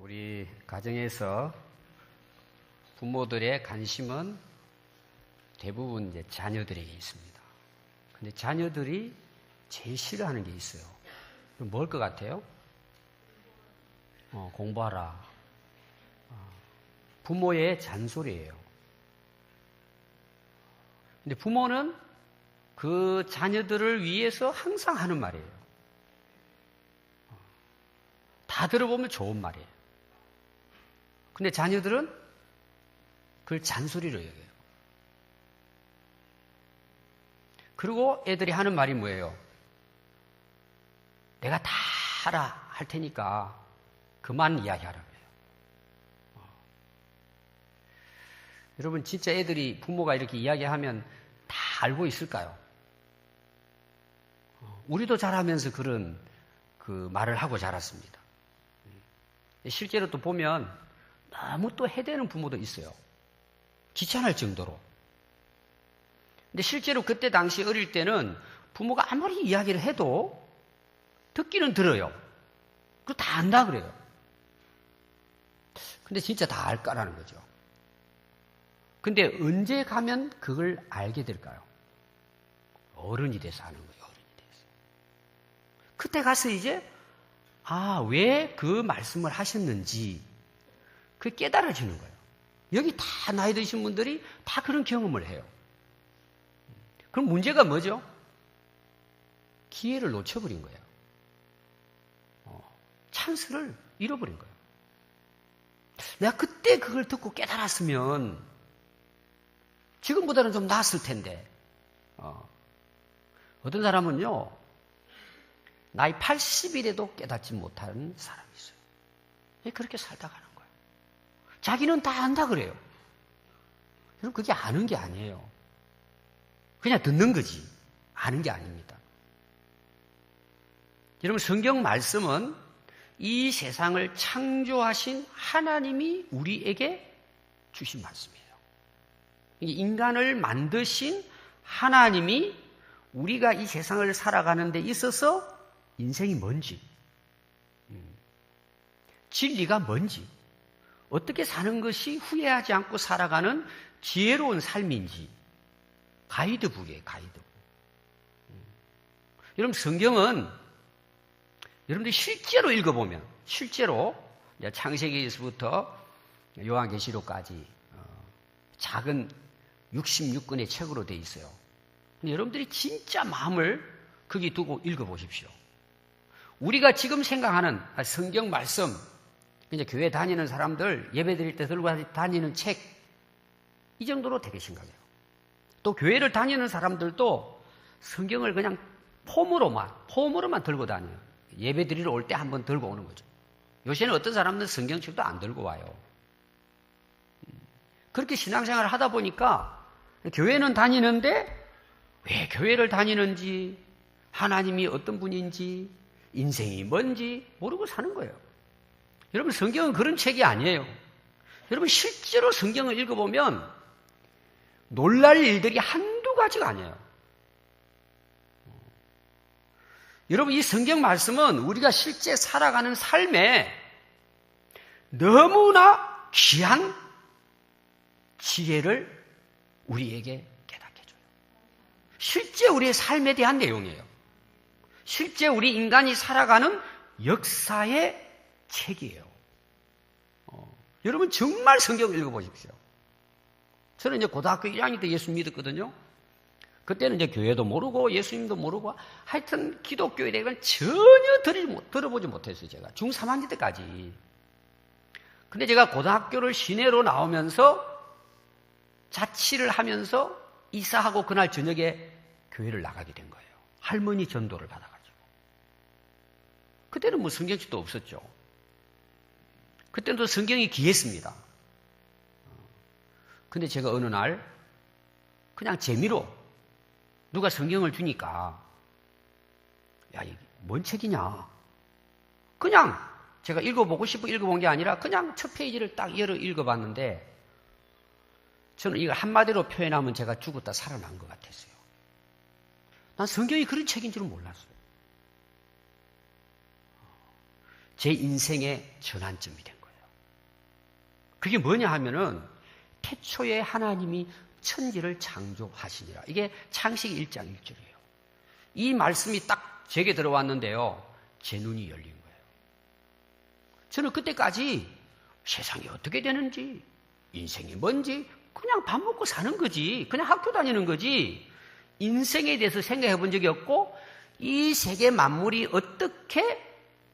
우리 가정에서 부모들의 관심은 대부분 이제 자녀들에게 있습니다. 근데 자녀들이 제일 싫어하는 게 있어요. 그럼 뭘 것 같아요? 공부하라. 부모의 잔소리예요. 근데 부모는 그 자녀들을 위해서 항상 하는 말이에요. 다 들어보면 좋은 말이에요. 근데 자녀들은 그걸 잔소리로 여겨요. 그리고 애들이 하는 말이 뭐예요? 내가 다 하라 할 테니까 그만 이야기하라 그래요. 여러분 진짜 애들이 부모가 이렇게 이야기하면 다 알고 있을까요? 우리도 자라면서 그런 그 말을 하고 자랐습니다. 실제로 또 보면 너무 또 해대는 부모도 있어요. 귀찮을 정도로. 근데 실제로 그때 당시 어릴 때는 부모가 아무리 이야기를 해도 듣기는 들어요. 그거 다 안다 그래요. 근데 진짜 다 알까라는 거죠. 근데 언제 가면 그걸 알게 될까요? 어른이 돼서 하는 거예요. 어른이 돼서. 그때 가서 이제 왜 그 말씀을 하셨는지 그게 깨달아지는 거예요. 여기 다 나이 드신 분들이 다 그런 경험을 해요. 그럼 문제가 뭐죠? 기회를 놓쳐버린 거예요. 찬스를 잃어버린 거예요. 내가 그때 그걸 듣고 깨달았으면 지금보다는 좀 나았을 텐데. 어떤 사람은요, 나이 80일에도 깨닫지 못하는 사람이 있어요. 왜 그렇게 살다 가는 거예요? 자기는 다 안다 그래요. 여러분, 그게 아는 게 아니에요. 그냥 듣는 거지. 아는 게 아닙니다. 여러분, 성경 말씀은 이 세상을 창조하신 하나님이 우리에게 주신 말씀이에요. 인간을 만드신 하나님이 우리가 이 세상을 살아가는 데 있어서 인생이 뭔지, 진리가 뭔지, 어떻게 사는 것이 후회하지 않고 살아가는 지혜로운 삶인지 가이드북이에요. 가이드북. 여러분 성경은 여러분들이 실제로 읽어보면 실제로 창세기에서부터 요한계시록까지 작은 66권의 책으로 되어 있어요. 근데 여러분들이 진짜 마음을 거기 두고 읽어보십시오. 우리가 지금 생각하는 성경 말씀, 이제 교회 다니는 사람들 예배 드릴 때 들고 다니는 책, 이 정도로 되게 심각해요. 또 교회를 다니는 사람들도 성경을 그냥 폼으로만 들고 다녀요. 예배 드리러 올 때 한번 들고 오는 거죠. 요새는 어떤 사람들은 성경책도 안 들고 와요. 그렇게 신앙생활을 하다 보니까 교회는 다니는데 왜 교회를 다니는지, 하나님이 어떤 분인지, 인생이 뭔지 모르고 사는 거예요. 여러분 성경은 그런 책이 아니에요. 여러분 실제로 성경을 읽어보면 놀랄 일들이 한두 가지가 아니에요. 여러분 이 성경 말씀은 우리가 실제 살아가는 삶에 너무나 귀한 지혜를 우리에게 깨닫게 해줘요. 실제 우리의 삶에 대한 내용이에요. 실제 우리 인간이 살아가는 역사의 책이에요. 여러분 정말 성경을 읽어보십시오. 저는 이제 고등학교 1학년 때 예수 믿었거든요. 그때는 이제 교회도 모르고 예수님도 모르고 하여튼 기독교에 대해서는 전혀 들어보지 못했어요. 제가 중 3학년 때까지. 근데 제가 고등학교를 시내로 나오면서 자취를 하면서 이사하고 그날 저녁에 교회를 나가게 된 거예요. 할머니 전도를 받아가지고. 그때는 뭐 성경책도 없었죠. 그때도 성경이 귀했습니다. 근데 제가 어느 날 그냥 재미로 누가 성경을 주니까 야, 이게 뭔 책이냐. 그냥 제가 읽어보고 싶어 읽어본 게 아니라 그냥 첫 페이지를 딱 열어 읽어봤는데 저는 이걸 한마디로 표현하면 제가 죽었다 살아난 것 같았어요. 난 성경이 그런 책인 줄은 몰랐어요. 제 인생의 전환점이 된 거예요. 그게 뭐냐 하면은 태초에 하나님이 천지를 창조하시니라. 이게 창세기 1장 1절이에요. 이 말씀이 딱 제게 들어왔는데요. 제 눈이 열린 거예요. 저는 그때까지 세상이 어떻게 되는지, 인생이 뭔지 그냥 밥 먹고 사는 거지. 그냥 학교 다니는 거지. 인생에 대해서 생각해 본 적이 없고 이 세계 만물이 어떻게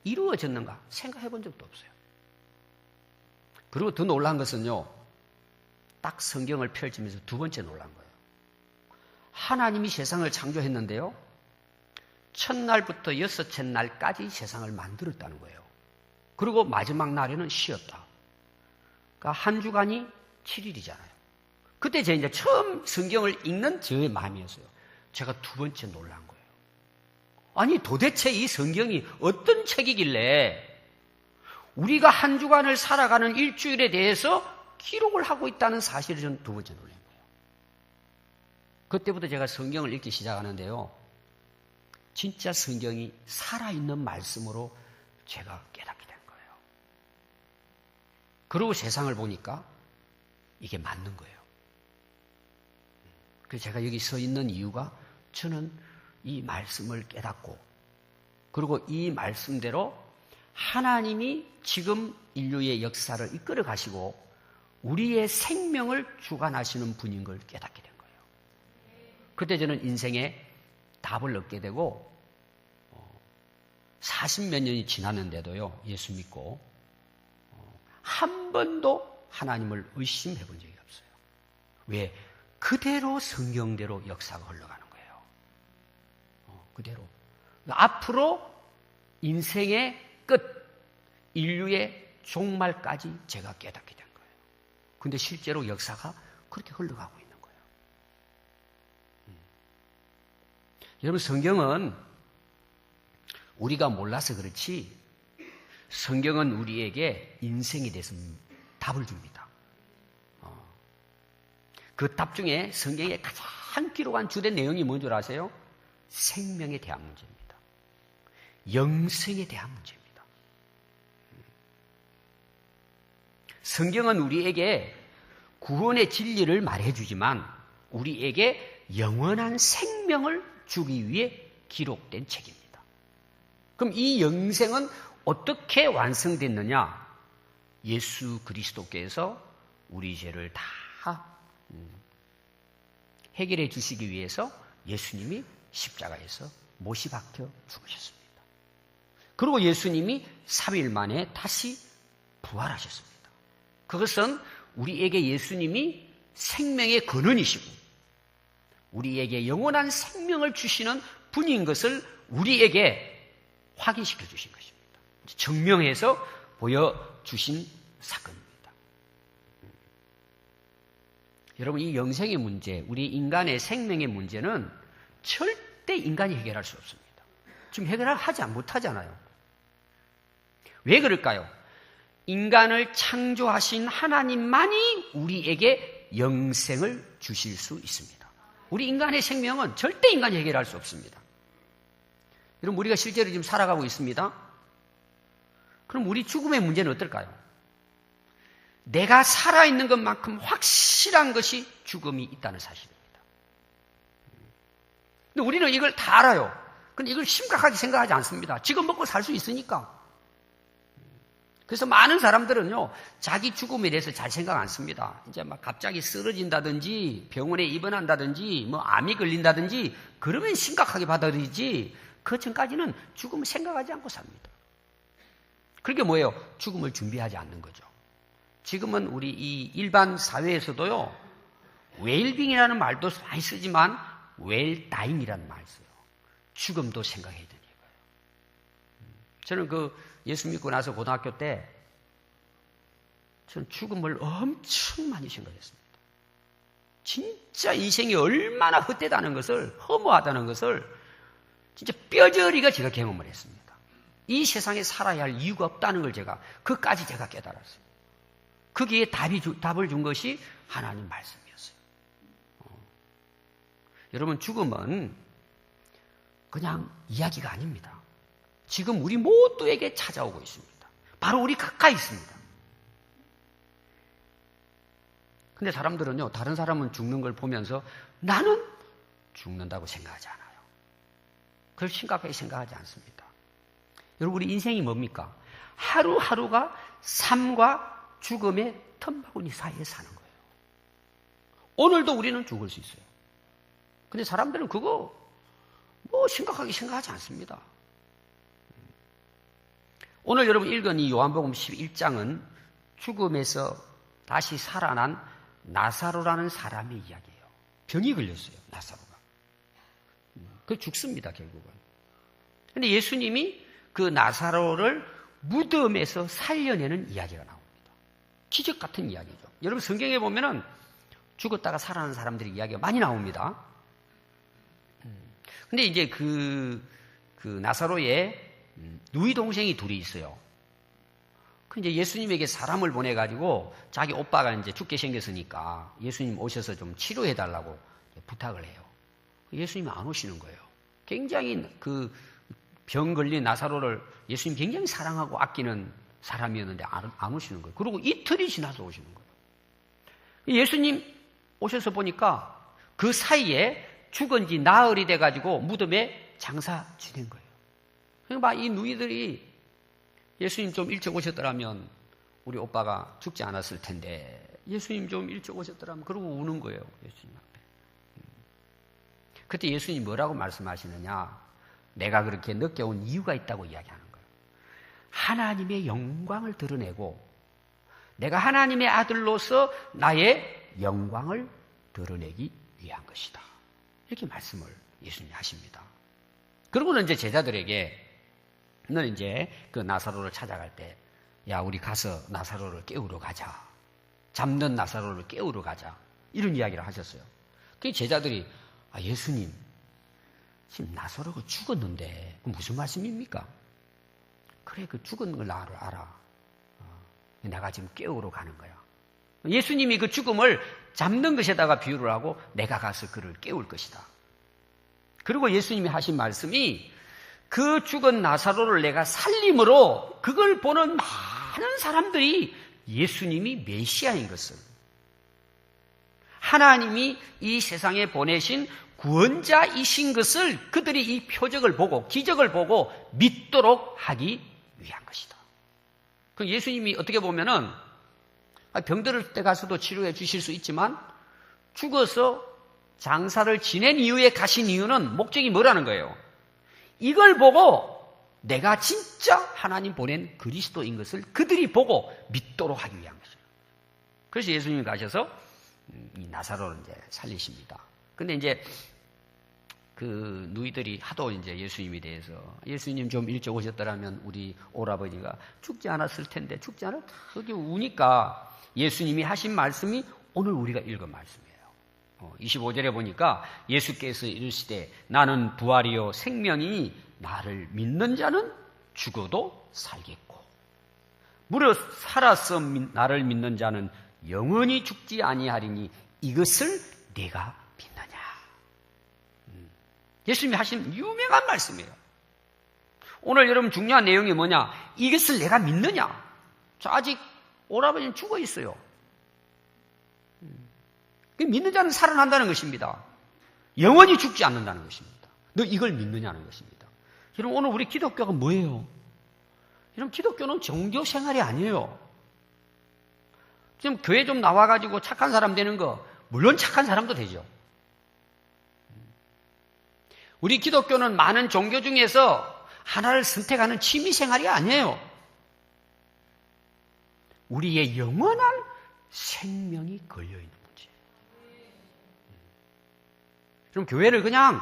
이루어졌는가 생각해 본 적도 없어요. 그리고 더 놀란 것은요. 딱 성경을 펼치면서 두 번째 놀란 거예요. 하나님이 세상을 창조했는데요. 첫날부터 여섯째 날까지 세상을 만들었다는 거예요. 그리고 마지막 날에는 쉬었다. 그러니까 한 주간이 7일이잖아요. 그때 제가 이제 처음 성경을 읽는 저의 마음이었어요. 제가 두 번째 놀란 거예요. 아니 도대체 이 성경이 어떤 책이길래 우리가 한 주간을 살아가는 일주일에 대해서 기록을 하고 있다는 사실을 저는 두 번째 놀란 거예요. 그때부터 제가 성경을 읽기 시작하는데요. 진짜 성경이 살아있는 말씀으로 제가 깨닫게 된 거예요. 그리고 세상을 보니까 이게 맞는 거예요. 그래서 제가 여기 서 있는 이유가 저는 이 말씀을 깨닫고 그리고 이 말씀대로 하나님이 지금 인류의 역사를 이끌어 가시고 우리의 생명을 주관하시는 분인 걸 깨닫게 된 거예요. 그때 저는 인생에 답을 얻게 되고 40몇 년이 지났는데도요. 예수 믿고 한 번도 하나님을 의심해 본 적이 없어요. 왜? 그대로 성경대로 역사가 흘러가는 거예요. 그대로. 앞으로 인생의 끝, 인류의 종말까지 제가 깨닫게 된 거예요. 근데 실제로 역사가 그렇게 흘러가고 있는 거예요. 여러분 성경은 우리가 몰라서 그렇지 성경은 우리에게 인생에 대해서 답을 줍니다. 그 답 중에 성경에 가장 기록한 주된 내용이 뭔 줄 아세요? 생명에 대한 문제입니다. 영생에 대한 문제입니다. 성경은 우리에게 구원의 진리를 말해주지만 우리에게 영원한 생명을 주기 위해 기록된 책입니다. 그럼 이 영생은 어떻게 완성됐느냐? 예수 그리스도께서 우리 죄를 다 해결해 주시기 위해서 예수님이 십자가에서 못이 박혀 죽으셨습니다. 그리고 예수님이 3일 만에 다시 부활하셨습니다. 그것은 우리에게 예수님이 생명의 근원이시고 우리에게 영원한 생명을 주시는 분인 것을 우리에게 확인시켜 주신 것입니다. 증명해서 보여주신 사건입니다. 여러분 이 영생의 문제, 우리 인간의 생명의 문제는 절대 인간이 해결할 수 없습니다. 지금 해결하지 못하잖아요. 왜 그럴까요? 인간을 창조하신 하나님만이 우리에게 영생을 주실 수 있습니다. 우리 인간의 생명은 절대 인간이 해결할 수 없습니다. 여러분 우리가 실제로 지금 살아가고 있습니다. 그럼 우리 죽음의 문제는 어떨까요? 내가 살아있는 것만큼 확실한 것이 죽음이 있다는 사실입니다. 근데 우리는 이걸 다 알아요. 근데 이걸 심각하게 생각하지 않습니다. 지금 먹고 살 수 있으니까. 그래서 많은 사람들은요, 자기 죽음에 대해서 잘 생각 안 씁니다. 이제 막 갑자기 쓰러진다든지, 병원에 입원한다든지, 뭐 암이 걸린다든지, 그러면 심각하게 받아들이지, 그 전까지는 죽음을 생각하지 않고 삽니다. 그게 뭐예요? 죽음을 준비하지 않는 거죠. 지금은 우리 이 일반 사회에서도요, 웰빙이라는 말도 많이 쓰지만, 웰다잉이라는 말 써요. 죽음도 생각해야 되니까요. 저는 예수 믿고 나서 고등학교 때, 저는 죽음을 엄청 많이 생각했습니다. 진짜 인생이 얼마나 헛되다는 것을, 허무하다는 것을, 진짜 뼈저리가 제가 경험을 했습니다. 이 세상에 살아야 할 이유가 없다는 걸 그까지 제가 깨달았어요. 거기에 답을 준 것이 하나님 말씀이었어요. 여러분, 죽음은 그냥 이야기가 아닙니다. 지금 우리 모두에게 찾아오고 있습니다. 바로 우리 가까이 있습니다. 근데 사람들은요, 다른 사람은 죽는 걸 보면서 나는 죽는다고 생각하지 않아요. 그걸 심각하게 생각하지 않습니다. 여러분, 우리 인생이 뭡니까? 하루하루가 삶과 죽음의 틈바구니 사이에 사는 거예요. 오늘도 우리는 죽을 수 있어요. 근데 사람들은 그거 심각하게 생각하지 않습니다. 오늘 여러분 읽은 이 요한복음 11장은 죽음에서 다시 살아난 나사로라는 사람의 이야기예요. 병이 걸렸어요, 나사로가. 그 죽습니다, 결국은. 근데 예수님이 그 나사로를 무덤에서 살려내는 이야기가 나옵니다. 기적 같은 이야기죠. 여러분, 성경에 보면은 죽었다가 살아난 사람들의 이야기가 많이 나옵니다. 근데 이제 그 나사로의 누이 동생이 둘이 있어요. 그 이제 예수님에게 사람을 보내가지고 자기 오빠가 이제 죽게 생겼으니까 예수님 오셔서 좀 치료해달라고 부탁을 해요. 예수님이 안 오시는 거예요. 굉장히 그 병 걸린 나사로를 예수님 굉장히 사랑하고 아끼는 사람이었는데 안 오시는 거예요. 그리고 이틀이 지나서 오시는 거예요. 예수님 오셔서 보니까 그 사이에 죽은 지 나흘이 돼가지고 무덤에 장사 지낸 거예요. 그러니까 이 누이들이 예수님 좀 일찍 오셨더라면 우리 오빠가 죽지 않았을 텐데 예수님 좀 일찍 오셨더라면 그러고 우는 거예요. 예수님 앞에. 그때 예수님 뭐라고 말씀하시느냐? 내가 그렇게 늦게 온 이유가 있다고 이야기하는 거예요. 하나님의 영광을 드러내고 내가 하나님의 아들로서 나의 영광을 드러내기 위한 것이다. 이렇게 말씀을 예수님이 하십니다. 그러고는 이제 제자들에게 는 이제 그 나사로를 찾아갈 때, 야, 우리 가서 나사로를 깨우러 가자. 잠든 나사로를 깨우러 가자. 이런 이야기를 하셨어요. 그 제자들이, 예수님, 지금 나사로가 죽었는데, 무슨 말씀입니까? 그래, 그 죽은 걸 나를 알아. 내가 지금 깨우러 가는 거야. 예수님이 그 죽음을 잡는 것에다가 비유를 하고, 내가 가서 그를 깨울 것이다. 그리고 예수님이 하신 말씀이, 그 죽은 나사로를 내가 살림으로 그걸 보는 많은 사람들이 예수님이 메시아인 것을, 하나님이 이 세상에 보내신 구원자이신 것을 그들이 이 표적을 보고 기적을 보고 믿도록 하기 위한 것이다. 그 예수님이 어떻게 보면은 병들을 때 가서도 치료해 주실 수 있지만 죽어서 장사를 지낸 이후에 가신 이유는 목적이 뭐라는 거예요? 이걸 보고 내가 진짜 하나님 보낸 그리스도인 것을 그들이 보고 믿도록 하기 위한 것이에요. 그래서 예수님이 가셔서 이 나사로를 이제 살리십니다. 근데 이제 그 누이들이 하도 이제 예수님에 대해서, 예수님 좀 일찍 오셨더라면 우리 오라버니가 죽지 않았을 텐데, 죽지 않았다. 그렇게 우니까 예수님이 하신 말씀이 오늘 우리가 읽은 말씀이에요. 25절에 보니까 예수께서 이르시되 나는 부활이요 생명이니 나를 믿는 자는 죽어도 살겠고 무릇 살아서 나를 믿는 자는 영원히 죽지 아니하리니 이것을 내가 믿느냐. 예수님이 하신 유명한 말씀이에요. 오늘 여러분 중요한 내용이 뭐냐? 이것을 내가 믿느냐? 저 아직 오라버니는 죽어 있어요. 믿는 자는 살아난다는 것입니다. 영원히 죽지 않는다는 것입니다. 너 이걸 믿느냐는 것입니다. 여러분, 오늘 우리 기독교가 뭐예요? 여러분, 기독교는 종교 생활이 아니에요. 지금 교회 좀 나와가지고 착한 사람 되는 거, 물론 착한 사람도 되죠. 우리 기독교는 많은 종교 중에서 하나를 선택하는 취미 생활이 아니에요. 우리의 영원한 생명이 걸려있는 문제예요. 그럼 교회를 그냥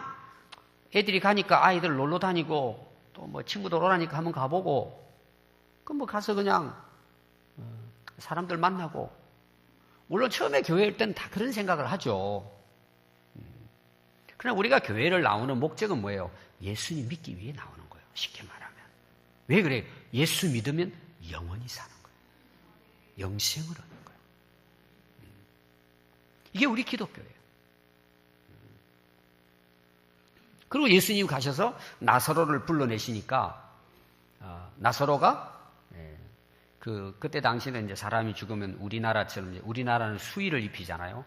애들이 가니까 아이들 놀러 다니고 또 뭐 친구들 오라니까 한번 가보고 그럼 뭐 가서 그냥 사람들 만나고, 물론 처음에 교회일 때는 다 그런 생각을 하죠. 그러나 우리가 교회를 나오는 목적은 뭐예요? 예수님 믿기 위해 나오는 거예요. 쉽게 말하면. 왜 그래요? 예수 믿으면 영원히 사는 거예요. 영생을 얻는 거예요. 이게 우리 기독교예요. 그리고 예수님 가셔서 나사로를 불러내시니까 나사로가 그때 당시는 이제 사람이 죽으면 우리나라처럼 이제 우리나라는 수의를 입히잖아요.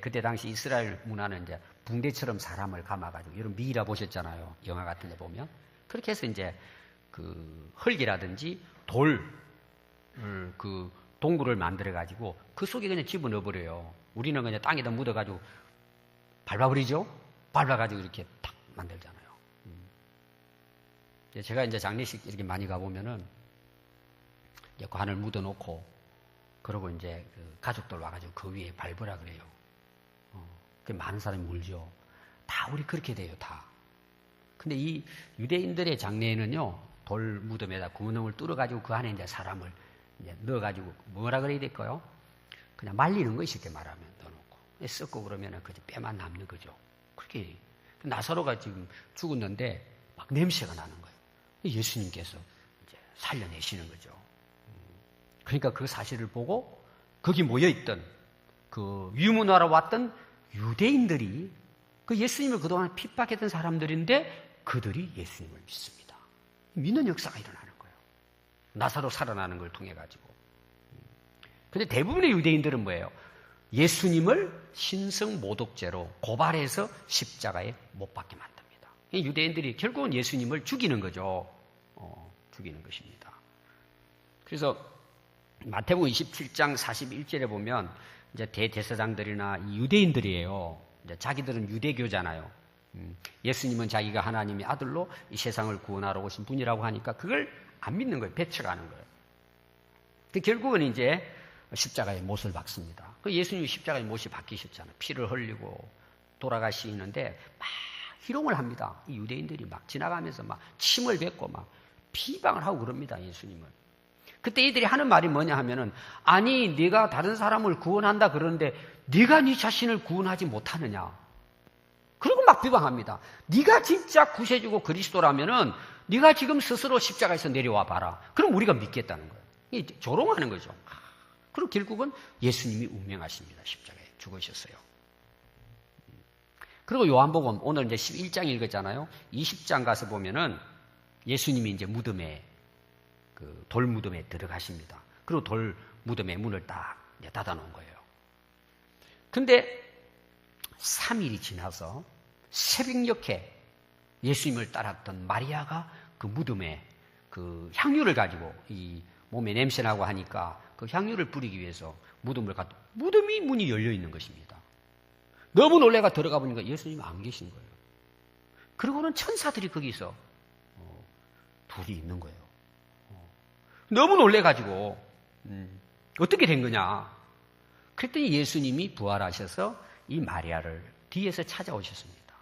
그때 당시 이스라엘 문화는 이제 붕대처럼 사람을 감아가지고, 이런 미이라 보셨잖아요. 영화 같은 데 보면. 그렇게 해서 이제 흙이라든지 동굴을 만들어가지고 그 속에 그냥 집어넣어버려요. 우리는 그냥 땅에다 묻어가지고 밟아버리죠? 밟아가지고 이렇게 탁 만들잖아요. 제가 이제 장례식 이렇게 많이 가보면은 이제 관을 묻어놓고, 그러고 이제 가족들 와가지고 그 위에 밟으라 그래요. 그 많은 사람이 울죠. 다 우리 그렇게 돼요, 다. 근데 이 유대인들의 장례에는요, 돌 무덤에다 구멍을 뚫어가지고 그 안에 이제 사람을 이제 넣어가지고 뭐라 그래야 될까요? 그냥 말리는 거, 쉽게 말하면 넣어놓고 썩고 그러면은 그 뼈만 남는 거죠. 그렇게 나사로가 지금 죽었는데 막 냄새가 나는 거예요. 예수님께서 이제 살려내시는 거죠. 그러니까 그 사실을 보고 거기 모여있던 그 유문하러 왔던 유대인들이 그 예수님을 그동안 핍박했던 사람들인데 그들이 예수님을 믿습니다. 믿는 역사가 일어나는 거예요. 나사로 살아나는 걸 통해 가지고. 근데 대부분의 유대인들은 뭐예요? 예수님을 신성 모독죄로 고발해서 십자가에 못 박게 만듭니다. 유대인들이 결국은 예수님을 죽이는 거죠. 죽이는 것입니다. 그래서 마태복음 27장 41절에 보면 이제 대제사장들이나 유대인들이에요. 이제 자기들은 유대교잖아요. 예수님은 자기가 하나님의 아들로 이 세상을 구원하러 오신 분이라고 하니까 그걸 안 믿는 거예요. 배척하는 거예요. 결국은 이제 십자가에 못을 박습니다. 예수님이 십자가에 못이 박히셨잖아요. 피를 흘리고 돌아가시는데 막 희롱을 합니다. 이 유대인들이 막 지나가면서 막 침을 뱉고 막 비방을 하고 그럽니다. 예수님을. 그때 이들이 하는 말이 뭐냐 하면은, 아니 네가 다른 사람을 구원한다 그러는데 네가 네 자신을 구원하지 못하느냐. 그리고 막 비방합니다. 네가 진짜 구세주고 그리스도라면은 네가 지금 스스로 십자가에서 내려와 봐라. 그럼 우리가 믿겠다는 거예요. 조롱하는 거죠. 그리고 결국은 예수님이 운명하십니다. 십자가에 죽으셨어요. 그리고 요한복음 오늘 이제 11장 읽었잖아요. 20장 가서 보면은 예수님이 이제 무덤에 돌 무덤에 들어가십니다. 그리고 돌 무덤의 문을 딱 닫아 놓은 거예요. 근데 3일이 지나서 새벽녘에 예수님을 따랐던 마리아가 그 무덤에 그 향유를 가지고, 이 몸에 냄새나고 하니까 그 향유를 뿌리기 위해서 무덤을 갔다. 무덤이 문이 열려 있는 것입니다. 너무 놀래가 들어가 보니까 예수님이 안 계신 거예요. 그리고는 천사들이 거기서 둘이 있는 거예요. 너무 놀래가지고 어떻게 된 거냐. 그랬더니 예수님이 부활하셔서 이 마리아를 뒤에서 찾아오셨습니다.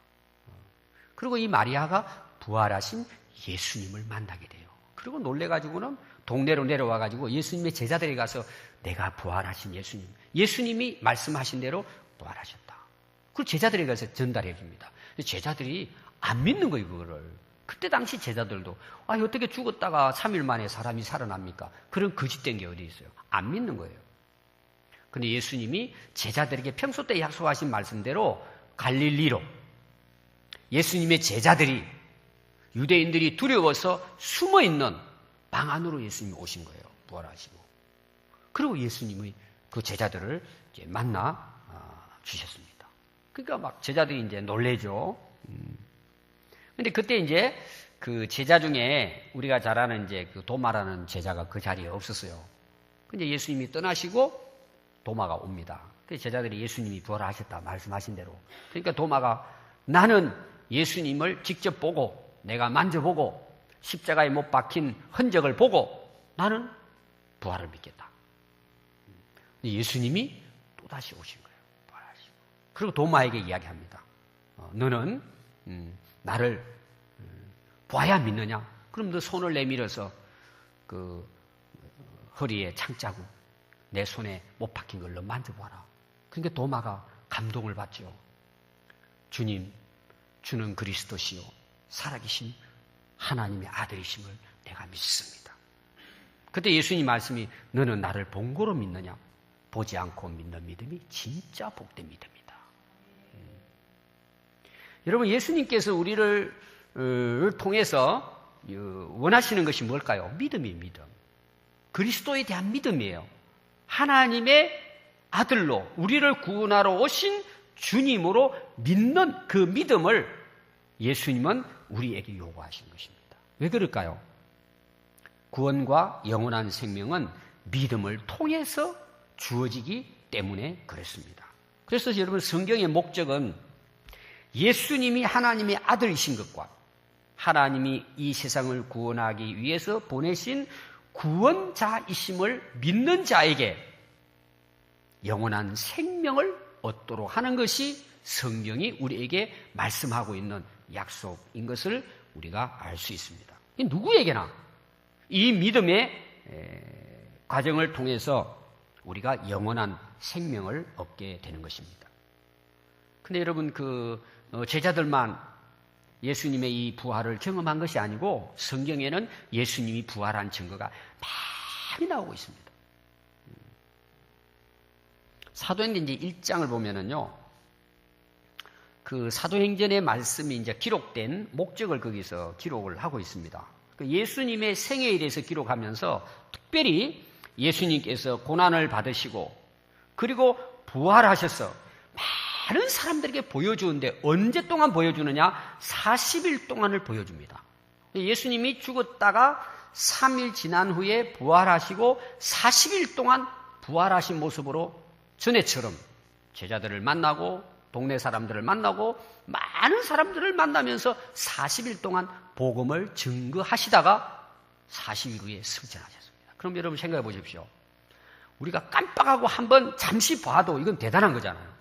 그리고 이 마리아가 부활하신 예수님을 만나게 돼요. 그리고 놀래가지고는 동네로 내려와가지고 예수님의 제자들이 가서 내가 부활하신 예수님, 예수님이 말씀하신 대로 부활하셨다. 그리고 제자들이 가서 전달해 줍니다. 제자들이 안 믿는 거예요, 그거를. 그때 당시 제자들도 어떻게 죽었다가 3일 만에 사람이 살아납니까? 그런 거짓된 게 어디 있어요? 안 믿는 거예요. 그런데 예수님이 제자들에게 평소 때 약속하신 말씀대로 갈릴리로 예수님의 제자들이, 유대인들이 두려워서 숨어있는 방 안으로 예수님이 오신 거예요. 부활하시고. 그리고 예수님의 그 제자들을 이제 만나 주셨습니다. 그러니까 막 제자들이 이제 놀래죠. 근데 그때 이제 그 제자 중에 우리가 잘 아는 이제 그 도마라는 제자가 그 자리에 없었어요. 근데 예수님이 떠나시고 도마가 옵니다. 그래서 제자들이 예수님이 부활하셨다 말씀하신 대로. 그러니까 도마가 나는 예수님을 직접 보고 내가 만져보고 십자가에 못 박힌 흔적을 보고 나는 부활을 믿겠다. 예수님이 또다시 오신 거예요. 부활하시고. 그리고 도마에게 이야기합니다. 너는 나를 봐야 믿느냐? 그럼 너 손을 내밀어서 그 허리에 창자국, 내 손에 못 박힌 걸 너 만져봐라. 그러니까 도마가 감동을 받죠. 주님, 주는 그리스도시요 살아계신 하나님의 아들이심을 내가 믿습니다. 그때 예수님 말씀이 너는 나를 본 거로 믿느냐? 보지 않고 믿는 믿음이 진짜 복된 믿음이다. 여러분, 예수님께서 우리를 통해서 원하시는 것이 뭘까요? 믿음이에요, 믿음. 그리스도에 대한 믿음이에요. 하나님의 아들로 우리를 구원하러 오신 주님으로 믿는 그 믿음을 예수님은 우리에게 요구하신 것입니다. 왜 그럴까요? 구원과 영원한 생명은 믿음을 통해서 주어지기 때문에 그렇습니다. 그래서 여러분, 성경의 목적은 예수님이 하나님의 아들이신 것과 하나님이 이 세상을 구원하기 위해서 보내신 구원자이심을 믿는 자에게 영원한 생명을 얻도록 하는 것이 성경이 우리에게 말씀하고 있는 약속인 것을 우리가 알 수 있습니다. 누구에게나 이 믿음의 과정을 통해서 우리가 영원한 생명을 얻게 되는 것입니다. 근데 여러분, 제자들만 예수님의 이 부활을 경험한 것이 아니고 성경에는 예수님이 부활한 증거가 많이 나오고 있습니다. 사도행전 이제 1장을 보면은요, 그 사도행전의 말씀이 이제 기록된 목적을 거기서 기록을 하고 있습니다. 예수님의 생애에 대해서 기록하면서 특별히 예수님께서 고난을 받으시고 그리고 부활하셔서 많은 사람들에게 보여주는데 언제 동안 보여주느냐? 40일 동안을 보여줍니다. 예수님이 죽었다가 3일 지난 후에 부활하시고 40일 동안 부활하신 모습으로 전에처럼 제자들을 만나고 동네 사람들을 만나고 많은 사람들을 만나면서 40일 동안 복음을 증거하시다가 40일 후에 승천하셨습니다. 그럼 여러분 생각해 보십시오. 우리가 깜빡하고 한번 잠시 봐도 이건 대단한 거잖아요.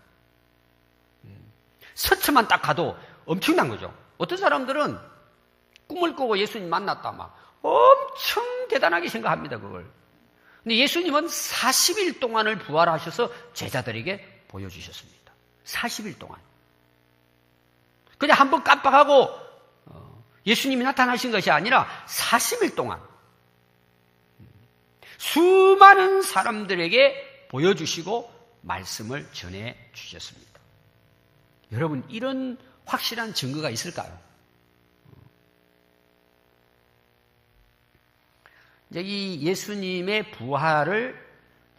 스쳐만 딱 가도 엄청난 거죠. 어떤 사람들은 꿈을 꾸고 예수님 만났다 막 엄청 대단하게 생각합니다, 그걸. 근데 예수님은 40일 동안을 부활하셔서 제자들에게 보여주셨습니다. 40일 동안. 그냥 한번 깜빡하고 예수님이 나타나신 것이 아니라 40일 동안 수많은 사람들에게 보여주시고 말씀을 전해 주셨습니다. 여러분, 이런 확실한 증거가 있을까요? 이제 이 예수님의 부활을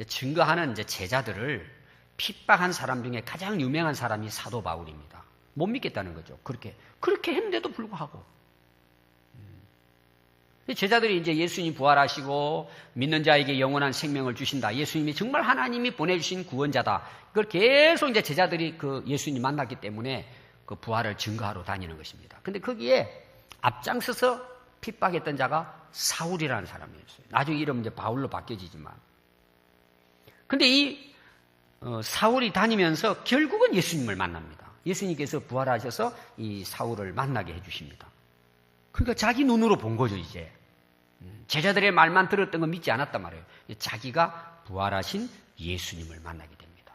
증거하는 이제 제자들을 핍박한 사람 중에 가장 유명한 사람이 사도 바울입니다. 못 믿겠다는 거죠. 그렇게 했는데도 불구하고. 제자들이 이제 예수님 부활하시고 믿는 자에게 영원한 생명을 주신다. 예수님이 정말 하나님이 보내주신 구원자다. 그걸 계속 이제 제자들이 그 예수님 만났기 때문에 그 부활을 증거하러 다니는 것입니다. 근데 거기에 앞장서서 핍박했던 자가 사울이라는 사람이었어요. 나중에 이름은 이제 바울로 바뀌어지지만. 근데 이 사울이 다니면서 결국은 예수님을 만납니다. 예수님께서 부활하셔서 이 사울을 만나게 해주십니다. 그러니까 자기 눈으로 본 거죠, 이제. 제자들의 말만 들었던 거 믿지 않았단 말이에요. 자기가 부활하신 예수님을 만나게 됩니다.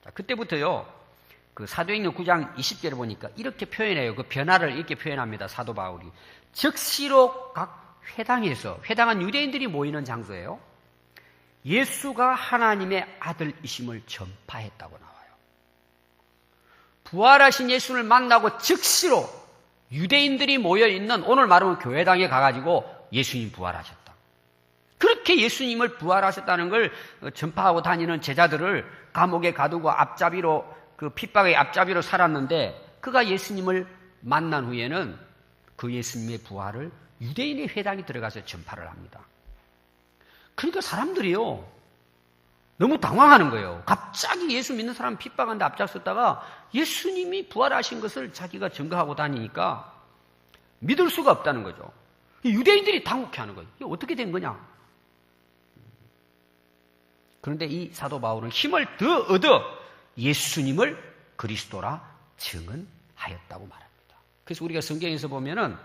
자, 그때부터요, 그 사도행전 9장 20절을 보니까 이렇게 표현해요. 그 변화를 이렇게 표현합니다, 사도 바울이. 즉시로 각 회당에서, 회당은 유대인들이 모이는 장소예요. 예수가 하나님의 아들이심을 전파했다고 나와요. 부활하신 예수를 만나고 즉시로 유대인들이 모여있는 오늘 말하면 교회당에 가가지고 예수님 부활하셨다. 그렇게 예수님을 부활하셨다는 걸 전파하고 다니는 제자들을 감옥에 가두고 앞잡이로, 그 핍박의 앞잡이로 살았는데 그가 예수님을 만난 후에는 그 예수님의 부활을 유대인의 회당에 들어가서 전파를 합니다. 그러니까 사람들이요, 너무 당황하는 거예요. 갑자기 예수 믿는 사람 핍박하는데 앞장섰다가 예수님이 부활하신 것을 자기가 증거하고 다니니까 믿을 수가 없다는 거죠. 유대인들이 당혹해하는 거예요. 이게 어떻게 된 거냐? 그런데 이 사도 바울은 힘을 더 얻어 예수님을 그리스도라 증언하였다고 말합니다. 그래서 우리가 성경에서 보면은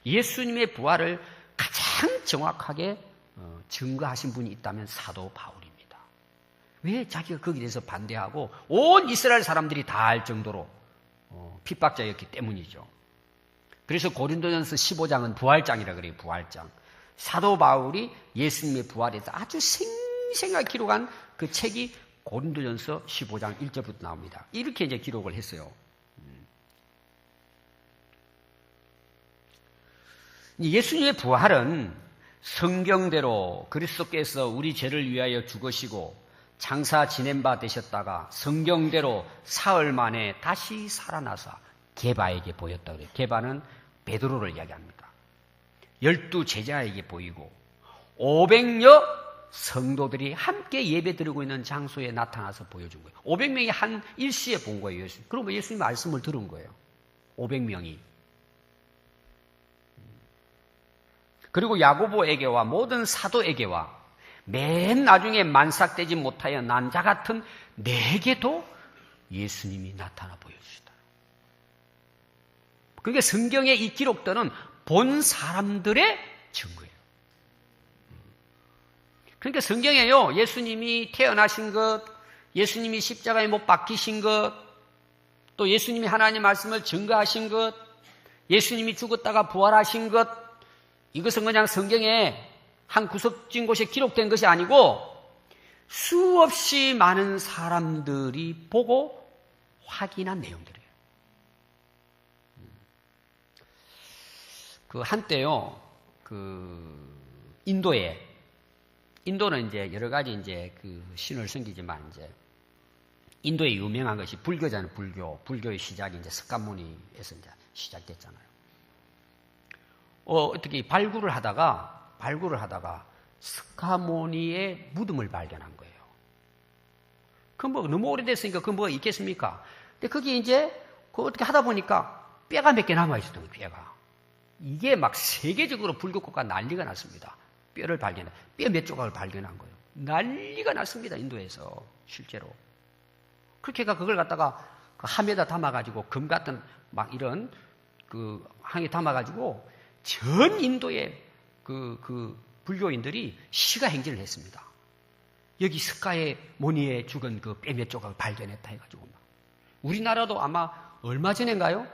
예수님의 부활을 가장 정확하게 증거하신 분이 있다면 사도 바울입니다. 왜 자기가 거기에 대해서 반대하고 온 이스라엘 사람들이 다 알 정도로 핍박자였기 때문이죠. 그래서 고린도전서 15장은 부활장이라 그래요. 부활장. 사도 바울이 예수님의 부활에 대해서 아주 생생하게 기록한 그 책이 고린도전서 15장 1절부터 나옵니다. 이렇게 이제 기록을 했어요. 예수님의 부활은 성경대로 그리스도께서 우리 죄를 위하여 죽으시고 장사 지낸 바 되셨다가 성경대로 사흘 만에 다시 살아나사 게바에게 보였다 그래요. 게바는 베드로를 이야기합니다. 12 제자에게 보이고 500여 성도들이 함께 예배 드리고 있는 장소에 나타나서 보여준 거예요. 500명이 한 일시에 본 거예요. 예수님. 그러면 예수님 말씀을 들은 거예요. 500명이. 그리고 야고보에게와 모든 사도에게와 맨 나중에 만삭되지 못하여 난 자 같은 내게도 예수님이 나타나 보여주시다. 그러니까 성경의 이 기록들은 본 사람들의 증거예요. 그러니까 성경에요, 예수님이 태어나신 것, 예수님이 십자가에 못 박히신 것, 또 예수님이 하나님의 말씀을 증거하신 것, 예수님이 죽었다가 부활하신 것, 이것은 그냥 성경에 한 구석진 곳에 기록된 것이 아니고 수없이 많은 사람들이 보고 확인한 내용들이에요. 그 한때요, 인도는 이제 여러 가지 이제 신을 섬기지만 이제 인도에 유명한 것이 불교잖아요. 불교의 시작이 이제 석가모니에서 이제 시작됐잖아요. 어떻게 발굴을 하다가 석가모니의 무덤을 발견한 거예요. 그 뭐 너무 오래됐으니까 그 뭐가 있겠습니까? 근데 거기 이제 어떻게 하다 보니까 뼈가 몇 개 남아 있었던 거예요. 뼈가. 이게 막 세계적으로 불교국가 난리가 났습니다. 뼈 몇 조각을 발견한 거예요. 난리가 났습니다. 인도에서 실제로. 그렇게 그걸 갖다가 함에다 담아가지고 금 같은 막 이런 항에 담아가지고 전 인도의 불교인들이 시가 행진을 했습니다. 여기 석가의 모니에 죽은 그 뼈 몇 조각을 발견했다 해가지고 막. 우리나라도 아마 얼마 전인가요?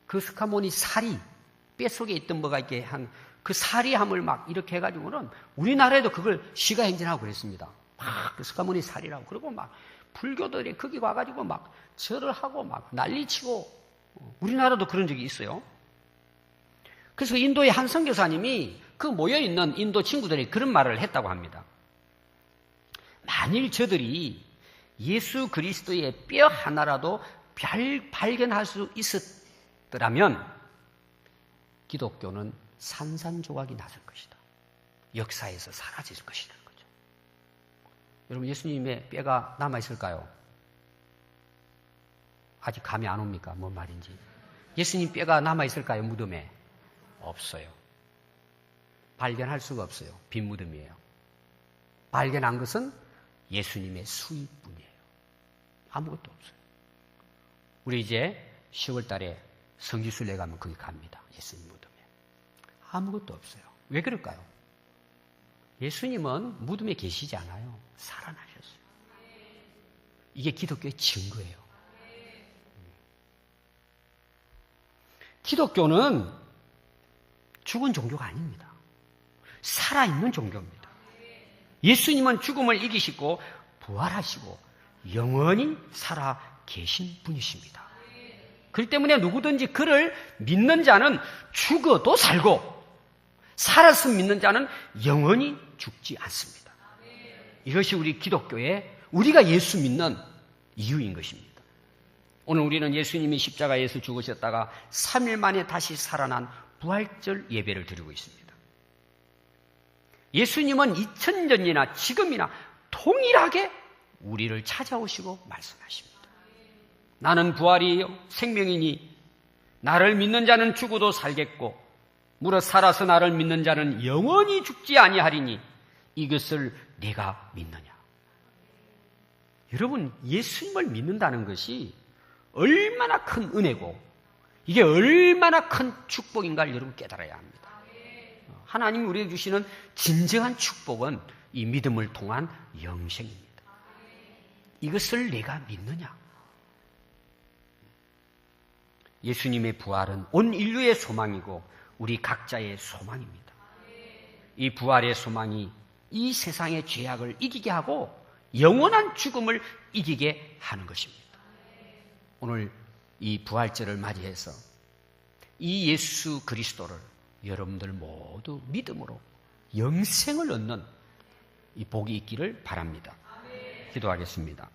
그 석가모니 살이 뼈 속에 있던 뭐가 이렇게 그 사리함을 막 이렇게 해가지고는 우리나라에도 그걸 시가 행진하고 그랬습니다. 막 그 석가모니 살이라고. 그리고 막 불교들이 거기 와가지고 막 절을 하고 막 난리치고 우리나라도 그런 적이 있어요. 그래서 인도의 한 선교사님이 그 모여있는 인도 친구들이 그런 말을 했다고 합니다. 만일 저들이 예수 그리스도의 뼈 하나라도 발견할 수 있었더라면 기독교는 산산조각이 났을 것이다. 역사에서 사라질 것이라는 거죠. 여러분, 예수님의 뼈가 남아있을까요? 아직 감이 안 옵니까? 뭔 말인지. 예수님 뼈가 남아있을까요? 무덤에? 없어요. 발견할 수가 없어요. 빈 무덤이에요. 발견한 것은 예수님의 수입뿐이에요. 아무것도 없어요. 우리 이제 10월 달에 성지순례 가면 거기 갑니다. 예수님 무덤에. 아무것도 없어요. 왜 그럴까요? 예수님은 무덤에 계시지 않아요. 살아나셨어요. 이게 기독교의 증거예요. 기독교는 죽은 종교가 아닙니다. 살아있는 종교입니다. 예수님은 죽음을 이기시고 부활하시고 영원히 살아 계신 분이십니다. 그렇기 때문에 누구든지 그를 믿는 자는 죽어도 살고 살아서 믿는 자는 영원히 죽지 않습니다. 이것이 우리 기독교의 우리가 예수 믿는 이유인 것입니다. 오늘 우리는 예수님이 십자가에서 죽으셨다가 3일 만에 다시 살아난 부활절 예배를 드리고 있습니다. 예수님은 2000년이나 지금이나 동일하게 우리를 찾아오시고 말씀하십니다. 나는 부활이요 생명이니 나를 믿는 자는 죽어도 살겠고 무릇 살아서 나를 믿는 자는 영원히 죽지 아니하리니 이것을 내가 믿느냐. 여러분, 예수님을 믿는다는 것이 얼마나 큰 은혜고 이게 얼마나 큰 축복인가를 여러분 깨달아야 합니다. 하나님이 우리에게 주시는 진정한 축복은 이 믿음을 통한 영생입니다. 이것을 내가 믿느냐? 예수님의 부활은 온 인류의 소망이고 우리 각자의 소망입니다. 이 부활의 소망이 이 세상의 죄악을 이기게 하고 영원한 죽음을 이기게 하는 것입니다. 오늘 이 부활절을 맞이해서 이 예수 그리스도를 여러분들 모두 믿음으로 영생을 얻는 이 복이 있기를 바랍니다. 기도하겠습니다.